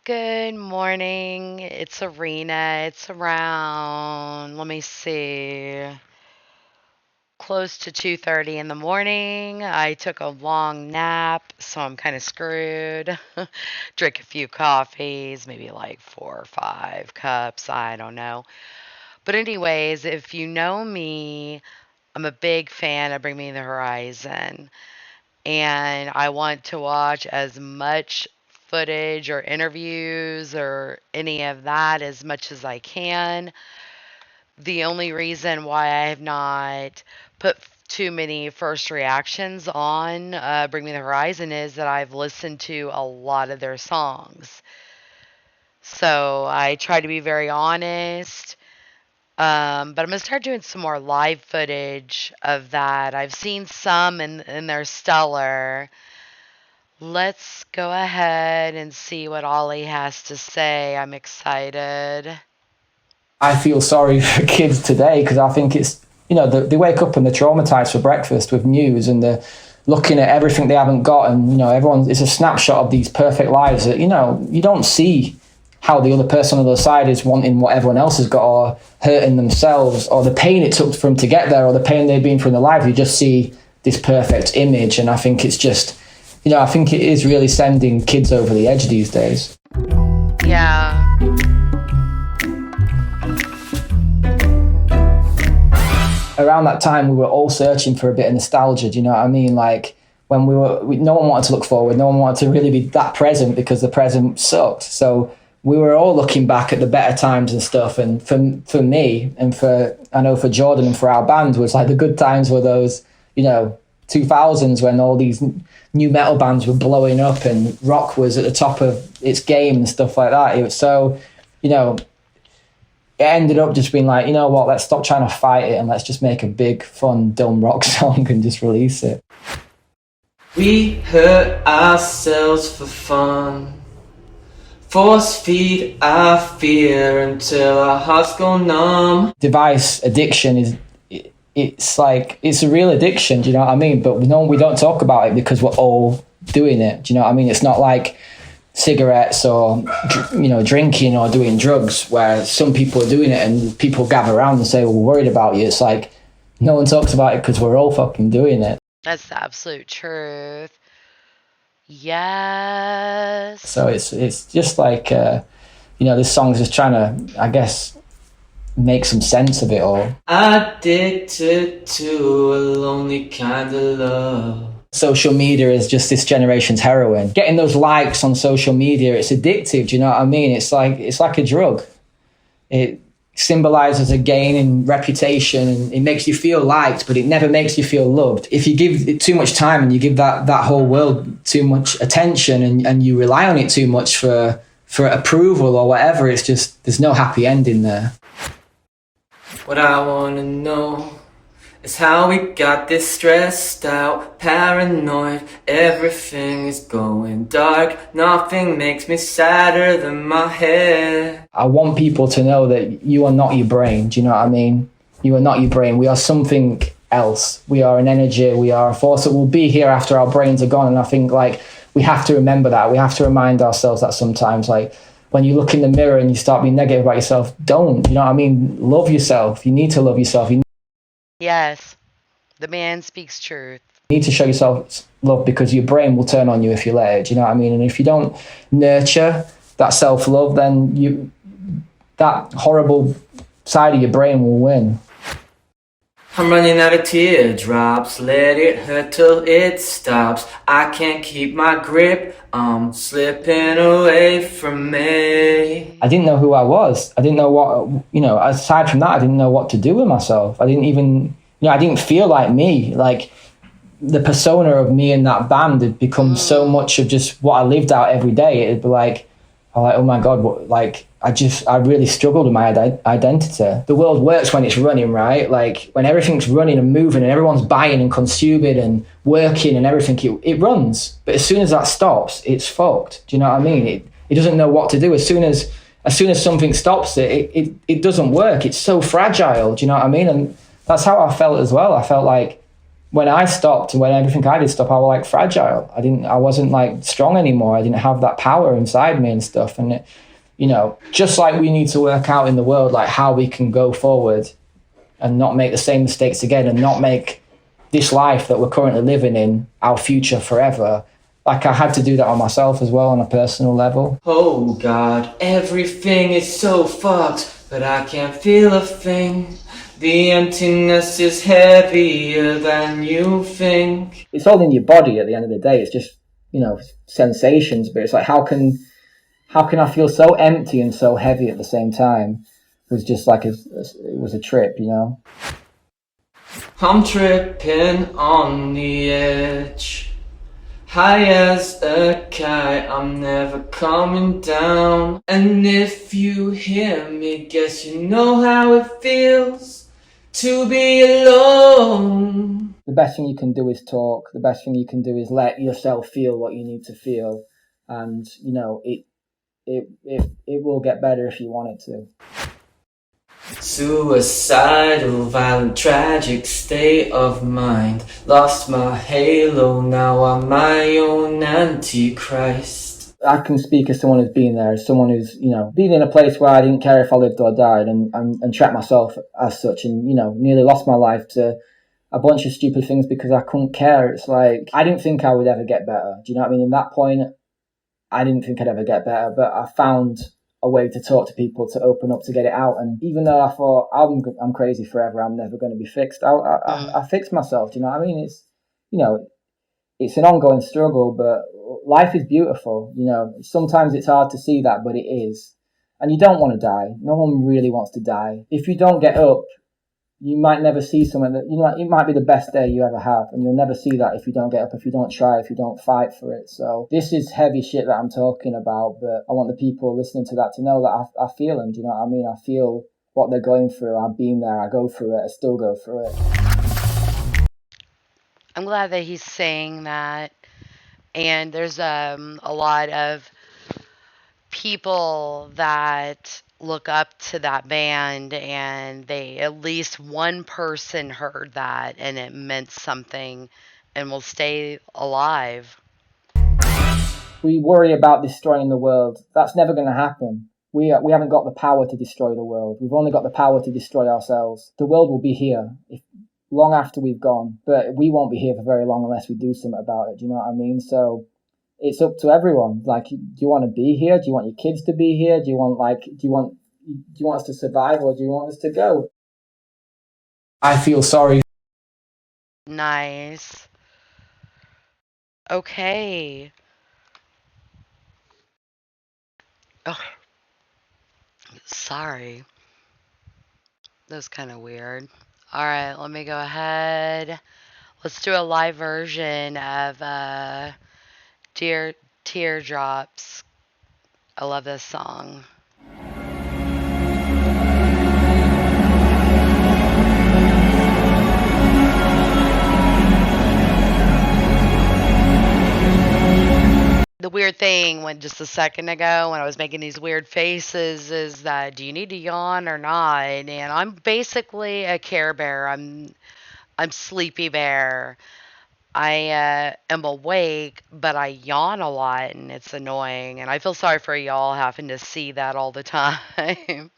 Good morning. It's Arena. It's around, let me see, close to 2:30 in the morning. I took a long nap, so I'm kind of screwed. Drink a few coffees, maybe like 4 or 5 cups, I don't know. But anyways, if you know me, I'm a big fan of Bring Me the Horizon, and I want to watch as much footage or interviews or any of that as much as I can. The only reason why I have not put too many first reactions on Bring Me the Horizon is that I've listened to a lot of their songs. So I try to be very honest. But I'm gonna start doing some more live footage of that. I've seen some and they're stellar. Let's go ahead and see what Ollie has to say. I'm excited. I feel sorry for kids today because I think they wake up and they're traumatized for breakfast with news and they're looking at everything they haven't got. And, everyone, it's a snapshot of these perfect lives that, you don't see how the other person on the other side is wanting what everyone else has got or hurting themselves or the pain it took for them to get there or the pain they've been through in their life. You just see this perfect image. And I think it's just, I think it is really sending kids over the edge these days. Yeah. Around that time, we were all searching for a bit of nostalgia. Do you know what I mean? Like when no one wanted to look forward. No one wanted to really be that present because the present sucked. So we were all looking back at the better times and stuff. And for me and I know for Jordan and for our band was like the good times were those, 2000s when all these new metal bands were blowing up and rock was at the top of its game and stuff like that. It was so, it ended up just being like, you know what, let's stop trying to fight it and let's just make a big, fun, dumb rock song and just release it. We hurt ourselves for fun, force feed our fear until our hearts go numb. Device addiction it's a real addiction, do you know what I mean? But we don't talk about it because we're all doing it, do you know what I mean? It's not like cigarettes or drinking or doing drugs where some people are doing it and people gather around and say, well, we're worried about you. It's like no one talks about it because we're all fucking doing it. That's the absolute truth. Yes. So it's just like this song's just trying to, I guess, make some sense of it all. Addicted to a lonely kind of love. Social media is just this generation's heroin. Getting those likes on social media, it's addictive. Do you know what I mean? It's like a drug. It symbolizes a gain in reputation and it makes you feel liked, but it never makes you feel loved. If you give it too much time and you give that whole world too much attention and you rely on it too much for approval or whatever, it's just, there's no happy ending there. What I want to know is how we got this stressed out, paranoid, everything is going dark, nothing makes me sadder than my head. I want people to know that you are not your brain, do you know what I mean? You are not your brain, we are something else. We are an energy, we are a force that will be here after our brains are gone, and I think we have to remember that, we have to remind ourselves that sometimes, when you look in the mirror and you start being negative about yourself, don't, you know what I mean? Love yourself, you need to love yourself. Yes, the man speaks truth. You need to show yourself love because your brain will turn on you if you let it. Do you know what I mean? And if you don't nurture that self-love, then that horrible side of your brain will win. I'm running out of teardrops, let it hurt till it stops. I can't keep my grip, I'm slipping away from me. I didn't know who I was. I didn't know what, aside from that, I didn't know what to do with myself. I didn't even, I didn't feel like me. Like the persona of me in that band had become so much of just what I lived out every day. It'd be like, oh my God, I really struggled with my identity. The world works when it's running, right? Like when everything's running and moving and everyone's buying and consuming and working and everything, it runs. But as soon as that stops, it's fucked. Do you know what I mean? It doesn't know what to do. As soon as something stops it doesn't work. It's so fragile. Do you know what I mean? And that's how I felt as well. I felt like when I stopped and when everything I did stop, I was like fragile. I wasn't like strong anymore. I didn't have that power inside me and stuff. And it, you know, just like we need to work out in the world, like how we can go forward and not make the same mistakes again and not make this life that we're currently living in our future forever. Like I had to do that on myself as well on a personal level. Oh God, everything is so fucked, but I can't feel a thing. The emptiness is heavier than you think. It's all in your body at the end of the day. It's just, you know, sensations, but it's like how can I feel so empty and so heavy at the same time? It was just like it was a trip, you know. I'm tripping on the edge, high as a kite, I'm never coming down. And if you hear me, guess you know how it feels to be alone. The best thing you can do is talk. The best thing you can do is let yourself feel what you need to feel, and you know it will get better if you want it to. Suicidal, violent, tragic state of mind. Lost my halo, now I'm my own antichrist. I can speak as someone who's been there, as someone who's, you know, been in a place where I didn't care if I lived or died, and trapped myself as such, and, you know, nearly lost my life to a bunch of stupid things because I couldn't care. It's like, I didn't think I would ever get better. Do you know what I mean? In that point, I didn't think I'd ever get better, but I found a way to talk to people, to open up, to get it out. And even though I thought I'm crazy forever, I'm never going to be fixed, I fixed myself. Do you know what I mean? It's, you know, it's an ongoing struggle, but life is beautiful. You know, sometimes it's hard to see that, but it is. And you don't want to die. No one really wants to die. If you don't get up, you might never see something that, you know, it might be the best day you ever have, and you'll never see that if you don't get up, if you don't try, if you don't fight for it. So this is heavy shit that I'm talking about, but I want the people listening to that to know that I feel them. Do you know what I mean? I feel what they're going through. I've been there. I go through it. I still go through it. I'm glad that he's saying that. And there's a lot of people that look up to that band, and they, at least one person heard that and it meant something and will stay alive. We worry about destroying the world. That's never going to happen. We haven't got the power to destroy the world. We've only got the power to destroy ourselves. The world will be here long after we've gone, but we won't be here for very long unless we do something about it. Do you know what I mean? So it's up to everyone. Like, do you want to be here? Do you want your kids to be here? Do you want us to survive, or do you want us to go? I feel sorry. Nice. Okay. Oh, sorry. That was kind of weird. All right, let me go ahead. Let's do a live version of Teardrops. I love this song. The weird thing when just a second ago when I was making these weird faces is that, do you need to yawn or not? And I'm basically a Care Bear. I'm Sleepy Bear. I am awake, but I yawn a lot, and it's annoying. And I feel sorry for y'all having to see that all the time.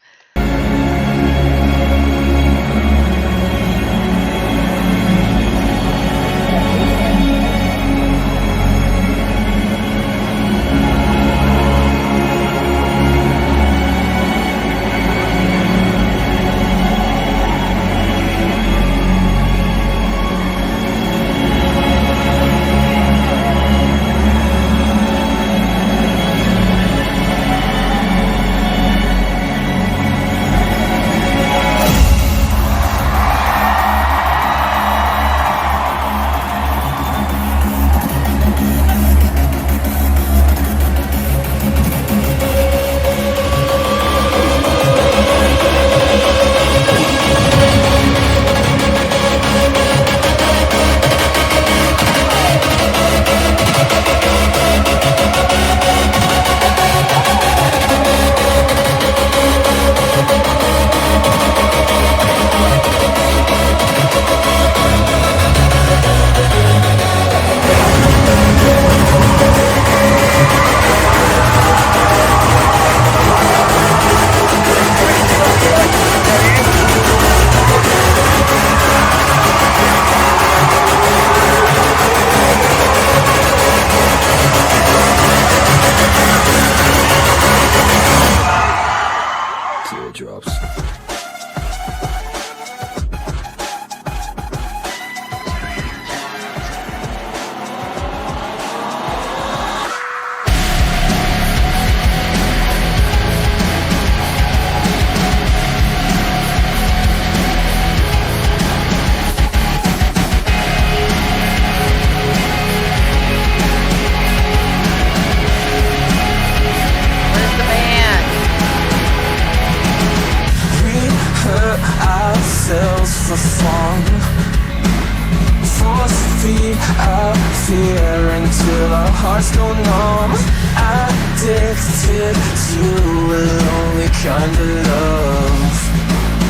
hearts go numb. Addicted to a lonely kind of love.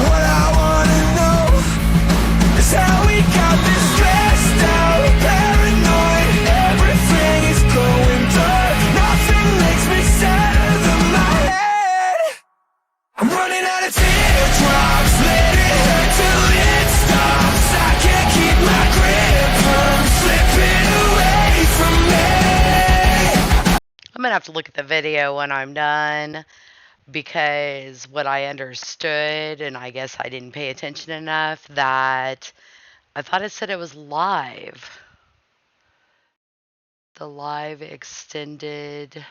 What I wanna know is how we got this stressed out, paranoid. Everything is going dark. Nothing makes me sadder than my head. I'm running out of teardrops. Let it hurt till it stops. I can't keep my grip. I'm slipping away from me. I'm gonna have to look at the video when I'm done because what I understood, and I guess I didn't pay attention enough, that I thought it said it was live. The live extended.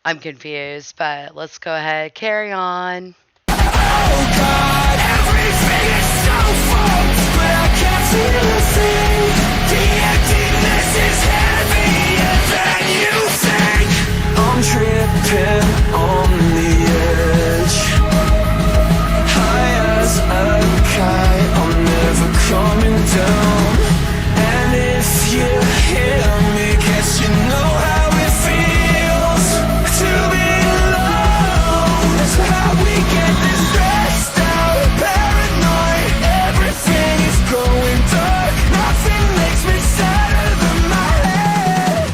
I'm confused, but let's go ahead. Carry on. Oh God, everything is so full, but I can't feel a thing. The emptiness is heavier than you think. I'm tripping on the edge, high as a kite. I'm never coming down. And if you hear me, guess you know how it feels to be alone. That's how we get this stressed out, paranoid. Everything is going dark. Nothing makes me sadder than my head.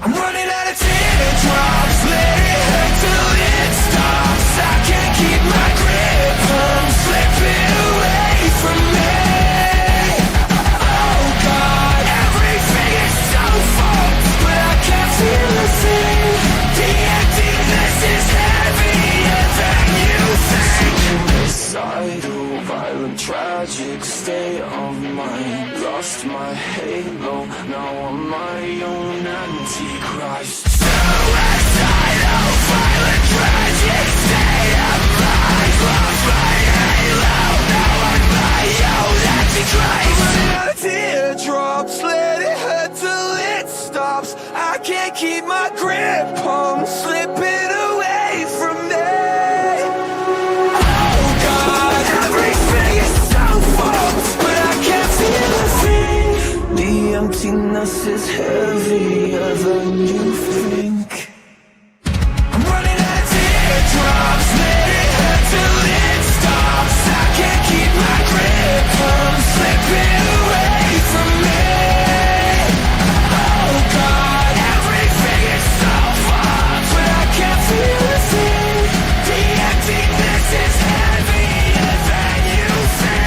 I'm running out of teardrops. Let it hurt till it stops. I can't keep my grip. I'm slipping away from me. Oh God, everything is so full, but I can't feel a thing. The emptiness is heavier than you think. Suicidal, violent, tragic state of mind. Lost my halo, now I'm my own antichrist. Suicidal, violent, tragic state of mind. Lost my halo, now I'm my own antichrist. I'm running out of teardrops, let it hurt till it stops. I can't keep my grip, I'm slipping away from me. Oh God, everything is so full, but I can't feel a thing. The emptiness is heavier than you think. I'm running out of teardrops, let it hurt till it stops. I can't keep my grip, I'm slipping away from me. Oh God, everything is so full, but I can't feel a thing. The emptiness is heavier than you think.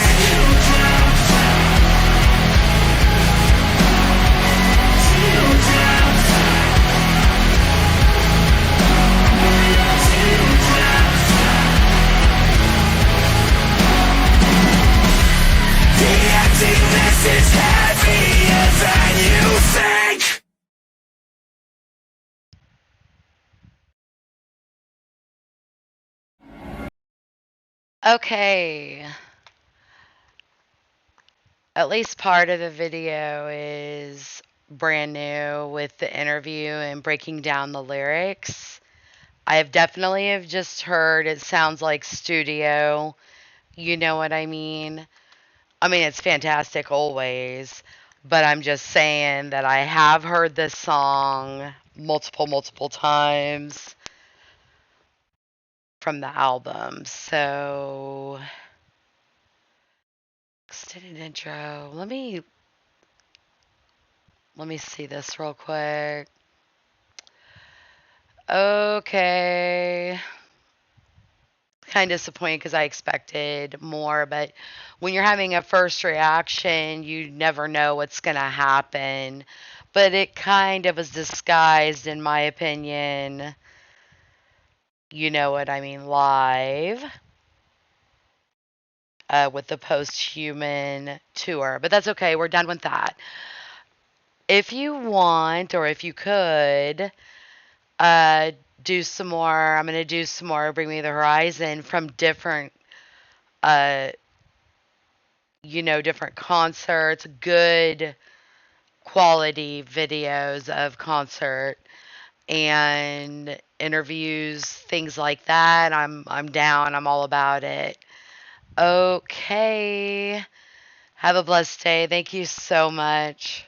The emptiness is heavier than you think. Okay. At least part of the video is brand new with the interview and breaking down the lyrics. I have definitely have just heard it sounds like studio. You know what I mean? I mean, it's fantastic always, but I'm just saying that I have heard this song multiple times from the album. So, extended intro. Let me see this real quick. Okay. Kind of disappointed because I expected more, but when you're having a first reaction, you never know what's going to happen. But it kind of was disguised, in my opinion. You know what I mean, live with the post-human tour. But that's okay. We're done with that. If you want, or if you could, uh, do some more. I'm going to do some more Bring Me the Horizon from different, uh, different concerts, good quality videos of concert and interviews, things like that. I'm down. I'm all about it. Okay. Have a blessed day. Thank you so much.